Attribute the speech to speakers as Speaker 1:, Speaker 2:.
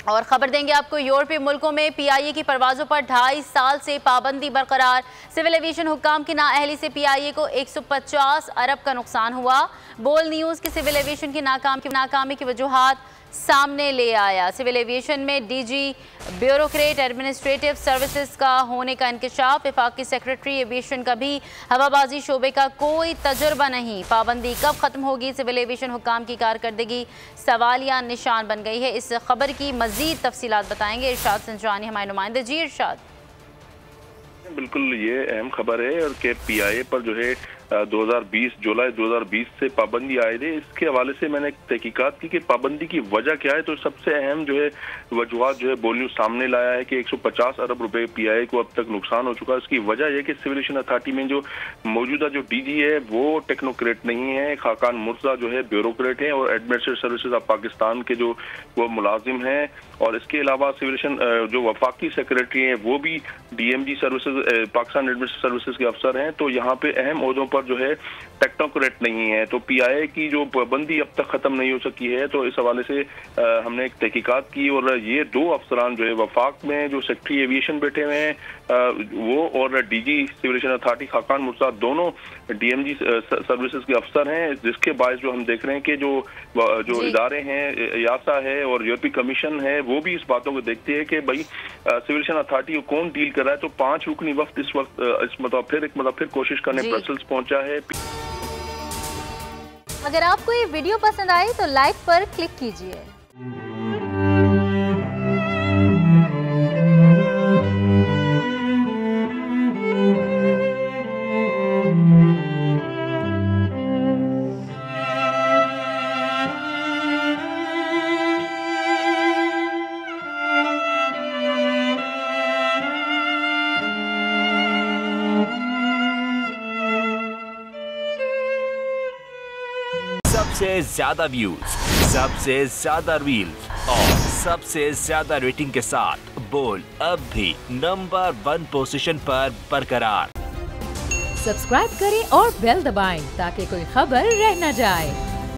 Speaker 1: और खबर देंगे आपको, यूरोपीय मुल्कों में पीआईए की परवाजों पर 2.5 साल से पाबंदी बरकरार। सिविल एविएशन हुक्काम की नाअहली से पीआईए को 150 अरब का नुकसान हुआ। बोल न्यूज़ की सिविल एविएशन की नाकामी की वजूहात सामने ले आया। सिविल एविएशन में डीजी ब्यूरोक्रेट एडमिनिस्ट्रेटिव सर्विसेज का होने का इंकशाफ। वफाकी सेक्रेटरी एविएशन का भी हवाबाजी शोबे का कोई तजुर्बा नहीं। पाबंदी कब खत्म होगी? सिविल एविएशन हुक्काम की कारकर्दगी सवालिया निशान बन गई है। इस खबर की मजीद तफसीलात बताएंगे इरशाद संजरानी, हमारे नुमाइंदे। जी इरशाद।
Speaker 2: बिल्कुल, ये अहम खबर है और के पीआईए पर जो है 2020 जुलाई 2020 से पाबंदी आए थे। इसके हवाले से मैंने तहकीकात की कि पाबंदी की वजह क्या है। तो सबसे अहम जो है वजूहात जो है बोल न्यूज़ सामने लाया है कि 150 अरब रुपए पीआईए को अब तक नुकसान हो चुका है। इसकी वजह यह कि सिविल एविएशन अथॉरिटी में जो मौजूदा जो डीजी है वो टेक्नोक्रेट नहीं है। खाकान मुर्जा जो है ब्यूरोक्रेट है और एडमिनिस्ट्रेटिव सर्विसेज ऑफ पाकिस्तान के जो वो मुलाजिम हैं। और इसके अलावा सिविल एविएशन जो वफाकी सेक्रेटरी हैं वो भी DMG services Pakistan administrative services के अफसर हैं। तो यहाँ पे अहम ओहदों पर जो है टेक्नोक्रेट नहीं है। तो पीआईए की जो पाबंदी अब तक खत्म नहीं हो सकी है। तो इस हवाले से हमने एक तहकीकात की और ये दो अफसरान जो है वफाक में जो सेक्रेटरी एविएशन बैठे हुए हैं वो और DG civil aviation authority Khaqan Murtaza दोनों डीएमजी सर्विसेज के अफसर हैं। जिसके बायस जो हम देख रहे हैं कि जो इदारे हैं, यासा है और यूरोपीय कमीशन है, वो भी इस बातों को देखते हैं कि भाई सिविल एविएशन अथॉरिटी को कौन डील कर रहा है। तो 5 रुकनी वक्त इस वक्त इस मतलब फिर कोशिश करने ब्रसल्स पहुंचा है।
Speaker 3: अगर आपको ये वीडियो पसंद आई तो लाइक पर क्लिक कीजिए।
Speaker 4: सबसे ज्यादा व्यूज, सबसे ज्यादा रील्स और सबसे ज्यादा रेटिंग के साथ बोल अब भी नंबर 1 पोजीशन पर बरकरार।
Speaker 3: सब्सक्राइब करें और बेल दबाएं ताकि कोई खबर रह न जाए।